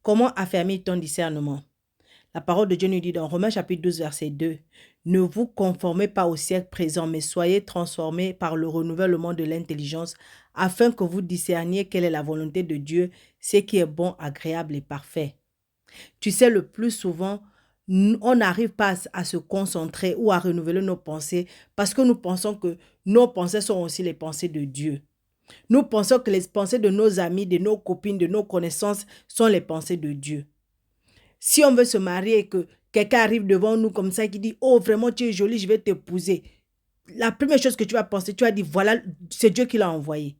Comment affermir ton discernement? La parole de Dieu nous dit dans Romains chapitre 12, verset 2, « Ne vous conformez pas au siècle présent, mais soyez transformés par le renouvellement de l'intelligence, afin que vous discerniez quelle est la volonté de Dieu, ce qui est bon, agréable et parfait. » Tu sais, le plus souvent, on n'arrive pas à se concentrer ou à renouveler nos pensées parce que nous pensons que nos pensées sont aussi les pensées de Dieu. Nous pensons que les pensées de nos amis, de nos copines, de nos connaissances sont les pensées de Dieu. Si on veut se marier et que quelqu'un arrive devant nous comme ça qui dit « Oh, vraiment, tu es jolie, je vais t'épouser », la première chose que tu vas penser, tu vas dire « Voilà, c'est Dieu qui l'a envoyé ».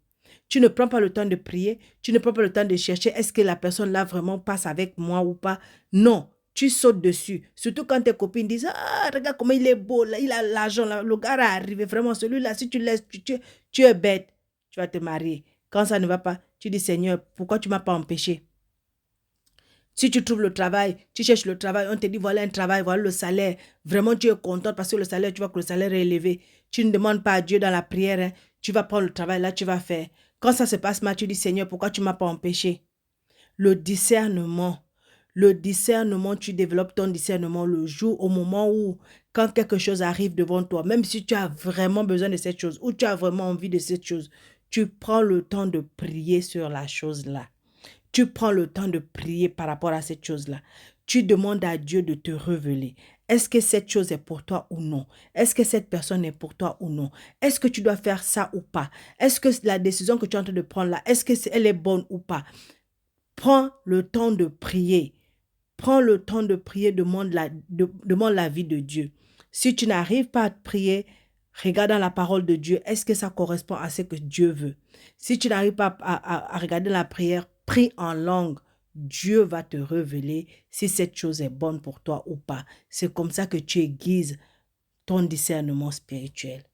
Tu ne prends pas le temps de prier, tu ne prends pas le temps de chercher est-ce que la personne là vraiment passe avec moi ou pas. Non, tu sautes dessus. Surtout quand tes copines disent « Ah, regarde comment il est beau, là, il a l'argent, le gars est arrivé, vraiment, celui-là, si tu laisses, tu es bête, tu vas te marier. » Quand ça ne va pas, tu dis « Seigneur, pourquoi tu ne m'as pas empêché ?» Si tu trouves le travail, tu cherches le travail, on te dit voilà un travail, voilà le salaire. Vraiment, tu es content parce que le salaire, tu vois que le salaire est élevé. Tu ne demandes pas à Dieu dans la prière, hein. Tu vas prendre le travail, là, tu vas faire. Quand ça se passe mal, tu dis Seigneur, pourquoi tu ne m'as pas empêché? Le discernement, tu développes ton discernement le jour, au moment où, quand quelque chose arrive devant toi, même si tu as vraiment besoin de cette chose ou tu as vraiment envie de cette chose, tu prends le temps de prier sur la chose-là. Tu prends le temps de prier par rapport à cette chose-là. Tu demandes à Dieu de te révéler. Est-ce que cette chose est pour toi ou non? Est-ce que cette personne est pour toi ou non? Est-ce que tu dois faire ça ou pas? Est-ce que la décision que tu es en train de prendre là, est-ce qu'elle est bonne ou pas? Prends le temps de prier. Prends le temps de prier, demande l'avis de Dieu. Si tu n'arrives pas à prier, regarde dans la parole de Dieu. Est-ce que ça correspond à ce que Dieu veut? Si tu n'arrives pas à regarder la prière, prie en langue. Dieu va te révéler si cette chose est bonne pour toi ou pas. C'est comme ça que tu aiguises ton discernement spirituel.